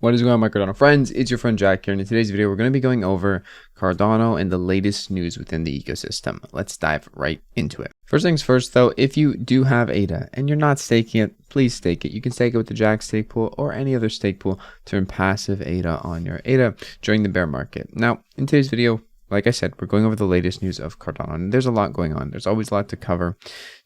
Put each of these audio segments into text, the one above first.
What is going on, my Cardano friends? It's your friend Jack here, and in today's video we're going to be going over Cardano and the latest news within the ecosystem. Let's dive right into it. First things first though, if you do have ADA and you're not staking it, please stake it. You can stake it with the Jack stake pool or any other stake pool to earn passive ADA on your ADA during the bear market. Now, in today's video, like I said, we're going over the latest news of Cardano, and there's a lot going on. There's always a lot to cover,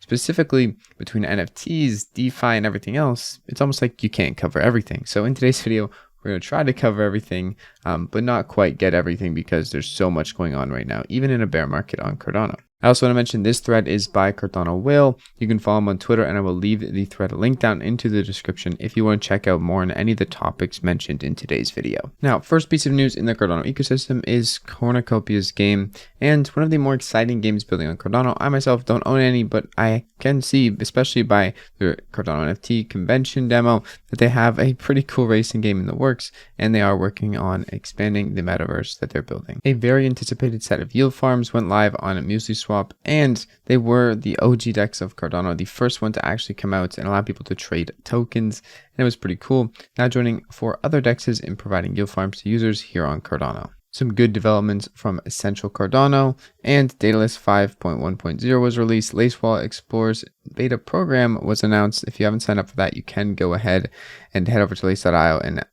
specifically between NFTs, DeFi, and everything else. It's almost like you can't cover everything. So in today's video, we're going to try to cover everything, but not quite get everything because there's so much going on right now, even in a bear market on Cardano. I also want to mention this thread is by Cardano Will. You can follow him on Twitter, and I will leave the thread link down into the description if you want to check out more on any of the topics mentioned in today's video. Now, first piece of news in the Cardano ecosystem is Cornucopia's game, and one of the more exciting games building on Cardano. I myself don't own any, but I can see, especially by the Cardano NFT convention demo, that they have a pretty cool racing game in the works, and they are working on expanding the metaverse that they're building. A very anticipated set of yield farms went live on MuesliSwap, and they were the OG DEX of Cardano, the first one to actually come out and allow people to trade tokens, and it was pretty cool. Now joining 4 other DEXs in providing yield farms to users here on Cardano. Some good developments from Essential Cardano, and Daedalus 5.1.0 was released. Lace Wallet Explorers beta program was announced. If you haven't signed up for that, you can go ahead and head over to lace.io and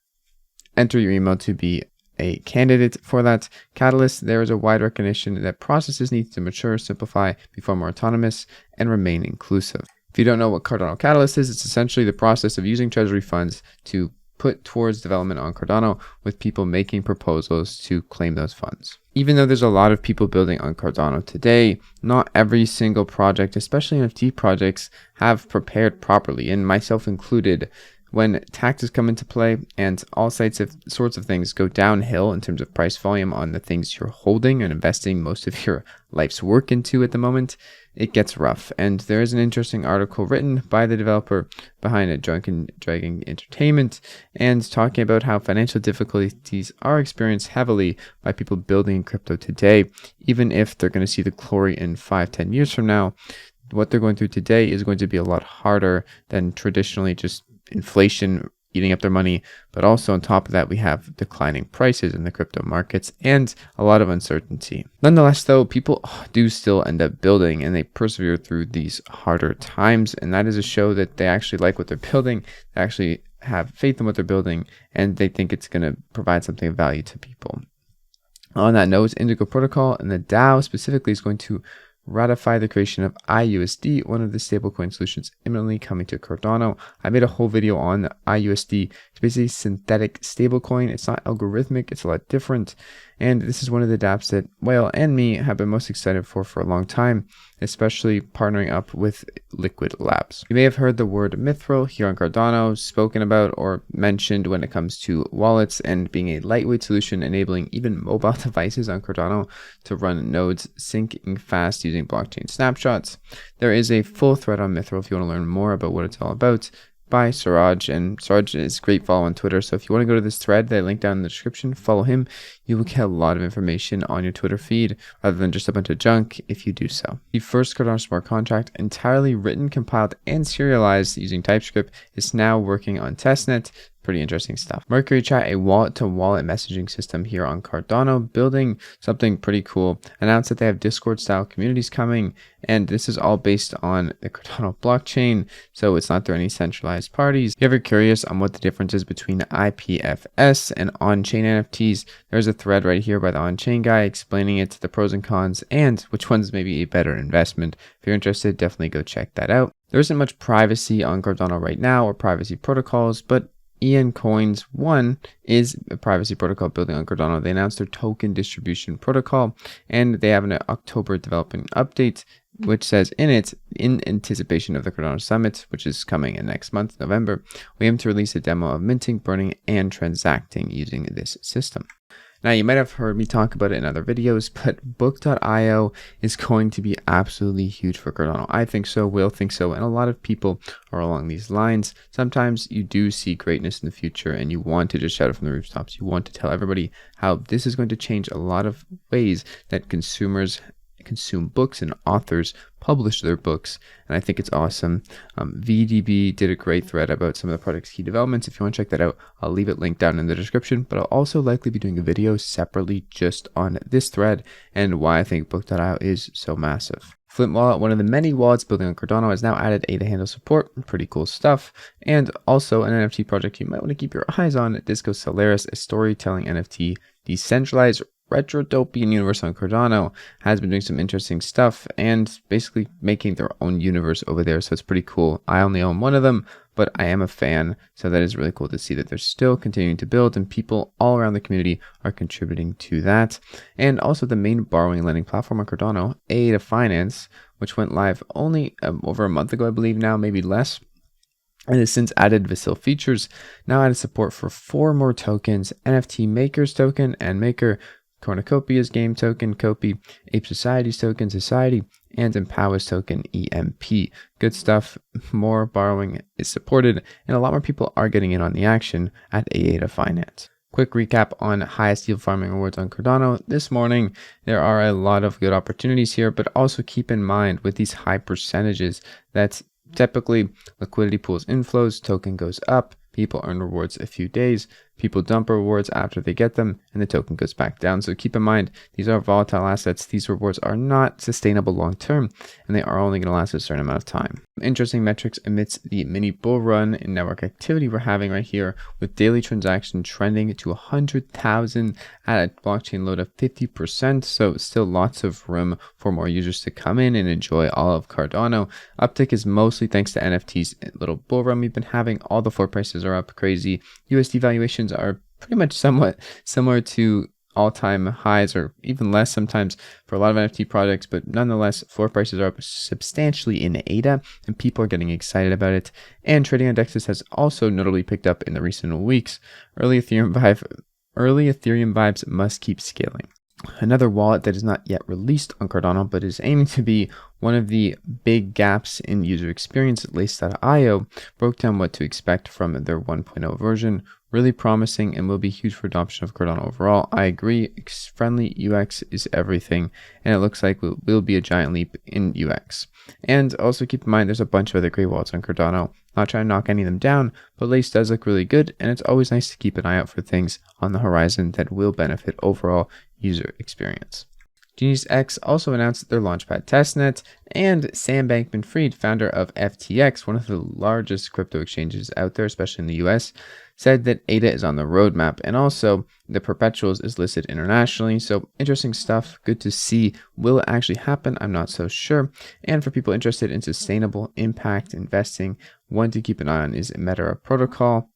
enter your email to be a candidate for that. Catalyst, there is a wide recognition that processes need to mature, simplify, become more autonomous, and remain inclusive. If you don't know what Cardano Catalyst is, it's essentially the process of using treasury funds to put towards development on Cardano, with people making proposals to claim those funds. Even though there's a lot of people building on Cardano today, not every single project, especially NFT projects, have prepared properly, and myself included. When taxes come into play and all sorts of things go downhill in terms of price volume on the things you're holding and investing most of your life's work into at the moment, it gets rough. And there is an interesting article written by the developer behind it, Drunken Dragon Entertainment, and talking about how financial difficulties are experienced heavily by people building in crypto today, even if they're going to see the glory in 5-10 years from now. What they're going through today is going to be a lot harder than traditionally just inflation eating up their money, but also on top of that we have declining prices in the crypto markets and a lot of uncertainty. Nonetheless though, people do still end up building, and they persevere through these harder times, and that is a show that they actually like what they're building, they actually have faith in what they're building, and they think it's going to provide something of value to people. On that note, Indigo Protocol and the DAO specifically is going to ratify the creation of IUSD, one of the stablecoin solutions imminently coming to Cardano. I made a whole video on IUSD. It's basically synthetic stablecoin. It's not algorithmic, it's a lot different. And this is one of the dApps that Whale and me have been most excited for a long time, especially partnering up with Liquid Labs. You may have heard the word Mithril here on Cardano spoken about or mentioned when it comes to wallets and being a lightweight solution enabling even mobile devices on Cardano to run nodes syncing fast using blockchain snapshots. There is a full thread on Mithril if you want to learn more about what it's all about, by Siraj, and Siraj is a great follow on Twitter. So if you want to go to this thread that I linked down in the description, follow him. You will get a lot of information on your Twitter feed rather than just a bunch of junk if you do so. The first Cardano smart contract, entirely written, compiled, and serialized using TypeScript, is now working on testnet. Pretty interesting stuff. Mercury Chat, a wallet-to-wallet messaging system here on Cardano, building something pretty cool. Announced that they have Discord-style communities coming, and this is all based on the Cardano blockchain, so it's not through any centralized parties. If you're ever curious on what the difference is between IPFS and on-chain NFTs, there's a thread right here by the on-chain guy explaining it, the pros and cons, and which one's maybe a better investment. If you're interested, definitely go check that out. There isn't much privacy on Cardano right now, or privacy protocols, but Ian Coins 1 is a privacy protocol building on Cardano. They announced their token distribution protocol, and they have an October development update, which says in it, in anticipation of the Cardano Summit, which is coming in next month, November, we aim to release a demo of minting, burning, and transacting using this system. Now, you might have heard me talk about it in other videos, but Book.io is going to be absolutely huge for Cardano. I think so, Will think so, and a lot of people are along these lines. Sometimes you do see greatness in the future and you want to just shout it from the rooftops. You want to tell everybody how this is going to change a lot of ways that consumers consume books and authors publish their books, and I think it's awesome. VDB did a great thread about some of the project's key developments. If you want to check that out, I'll leave it linked down in the description, but I'll also likely be doing a video separately just on this thread and why I think book.io is so massive. Flint Wallet, one of the many wallets building on Cardano, has now added ADA handle support. Pretty cool stuff. And also an NFT project you might want to keep your eyes on, Disco Solaris, a storytelling NFT, decentralized retrotopian universe on Cardano, has been doing some interesting stuff and basically making their own universe over there. So it's pretty cool. I only own one of them, but I am a fan. So that is really cool to see that they're still continuing to build and people all around the community are contributing to that. And also the main borrowing and lending platform on Cardano, ADA Finance, which went live only over a month ago, I believe now, maybe less. And has since added Vasil features, now added support for 4 more tokens, NFT Maker's token and Maker, Cornucopia's game token, Copy, Ape Society's token, Society, and Empower's token, EMP. Good stuff. More borrowing is supported, and a lot more people are getting in on the action at ADA Finance. Quick recap on highest yield farming rewards on Cardano. This morning, there are a lot of good opportunities here, but also keep in mind with these high percentages that typically liquidity pools inflows, token goes up, people earn rewards a few days, people dump rewards after they get them, and the token goes back down. So keep in mind, these are volatile assets. These rewards are not sustainable long term, and they are only going to last a certain amount of time. Interesting metrics amidst the mini bull run in network activity we're having right here, with daily transaction trending to 100,000 at a blockchain load of 50%. So still lots of room for more users to come in and enjoy all of Cardano. Uptick is mostly thanks to NFT's little bull run we've been having. All the floor prices are up crazy. USD valuations are pretty much somewhat similar to all-time highs, or even less sometimes for a lot of NFT projects, but nonetheless floor prices are up substantially in ADA and people are getting excited about it. And trading on DEXs has also notably picked up in the recent weeks. Early Ethereum vibes must keep scaling. Another wallet that is not yet released on Cardano but is aiming to be one of the big gaps in user experience, Lace.io, broke down what to expect from their 1.0 version. Really promising and will be huge for adoption of Cardano overall. I agree, friendly UX is everything, and it looks like will be a giant leap in UX. And also keep in mind, there's a bunch of other great wallets on Cardano. Not trying to knock any of them down, but Lace does look really good, and it's always nice to keep an eye out for things on the horizon that will benefit overall user experience. Genius X also announced their Launchpad testnet, and Sam Bankman-Fried, founder of FTX, one of the largest crypto exchanges out there, especially in the US, said that ADA is on the roadmap, and also the Perpetuals is listed internationally. So interesting stuff. Good to see. Will it actually happen? I'm not so sure. And for people interested in sustainable impact investing, one to keep an eye on is Meta Protocol.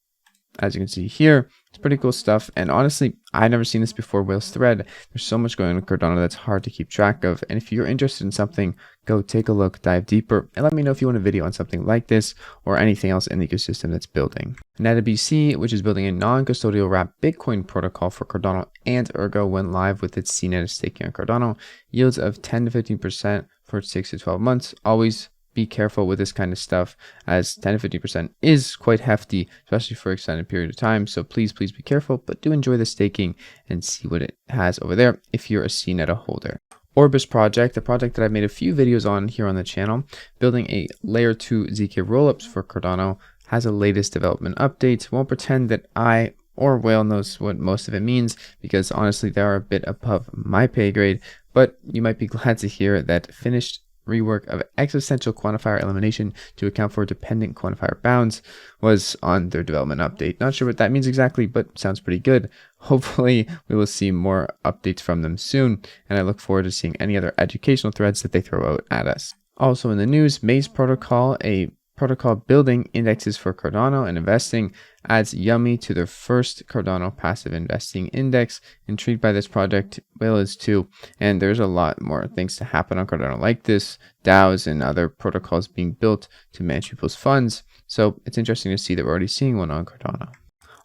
As you can see here, it's pretty cool stuff. And honestly, I've never seen this before. Will's thread. There's so much going on in Cardano that's hard to keep track of. And if you're interested in something, go take a look, dive deeper, and let me know if you want a video on something like this or anything else in the ecosystem that's building. NetaBC, which is building a non-custodial wrapped Bitcoin protocol for Cardano and Ergo, went live with its CNET staking on Cardano. Yields of 10 to 15% for 6 to 12 months. Always be careful with this kind of stuff, as 10 to 50% is quite hefty, especially for an extended period of time. So please be careful, but do enjoy the staking and see what it has over there if you're a CNETA holder. Orbis project, a project that I've made a few videos on here on the channel, building a layer 2 ZK rollups for Cardano, has a latest development update. Won't pretend that I or Whale knows what most of it means, because honestly they are a bit above my pay grade, but you might be glad to hear that finished rework of existential quantifier elimination to account for dependent quantifier bounds was on their development update. Not sure what that means exactly, but sounds pretty good. Hopefully we will see more updates from them soon, and I look forward to seeing any other educational threads that they throw out at us. Also in the news, Maze Protocol, a protocol building indexes for Cardano and investing, adds Yummy to their first Cardano passive investing index. Intrigued by this project, Will is too, and there's a lot more things to happen on Cardano like this, DAOs and other protocols being built to manage people's funds. So it's interesting to see that we're already seeing one on Cardano.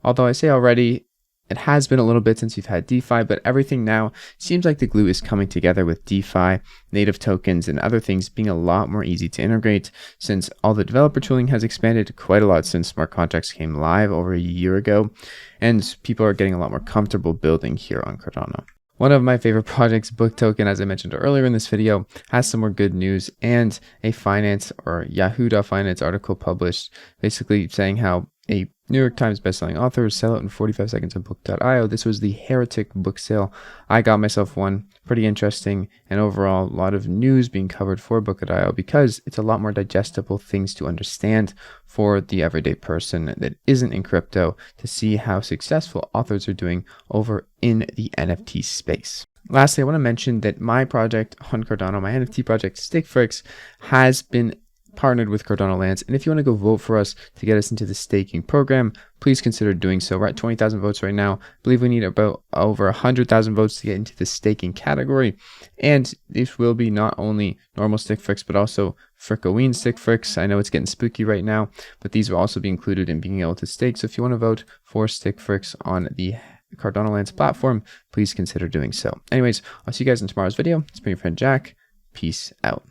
Although I say already, it has been a little bit since we've had DeFi, but everything now seems like the glue is coming together, with DeFi, native tokens, and other things being a lot more easy to integrate, since all the developer tooling has expanded quite a lot since smart contracts came live over a year ago, and people are getting a lot more comfortable building here on Cardano. One of my favorite projects, Book Token, as I mentioned earlier in this video, has some more good news and a finance or Yahoo.Finance article published basically saying how a New York Times bestselling author sell out in 45 seconds on book.io. This was the Heretic book sale. I got myself one. Pretty interesting, and overall a lot of news being covered for book.io because it's a lot more digestible things to understand for the everyday person that isn't in crypto to see how successful authors are doing over in the NFT space. Lastly, I want to mention that my project on Cardano, my NFT project StakeFrix, has been partnered with Cardano Lands, and if you want to go vote for us to get us into the staking program, please consider doing so. We're at 20,000 votes right now. I believe we need about over 100,000 votes to get into the staking category, and this will be not only normal StakeFrix but also Fricoween StakeFrix. I know it's getting spooky right now, but these will also be included in being able to stake. So if you want to vote for StakeFrix on the Cardano Lands platform, please consider doing so. Anyways, I'll see you guys in tomorrow's video. It's been your friend Jack. Peace out.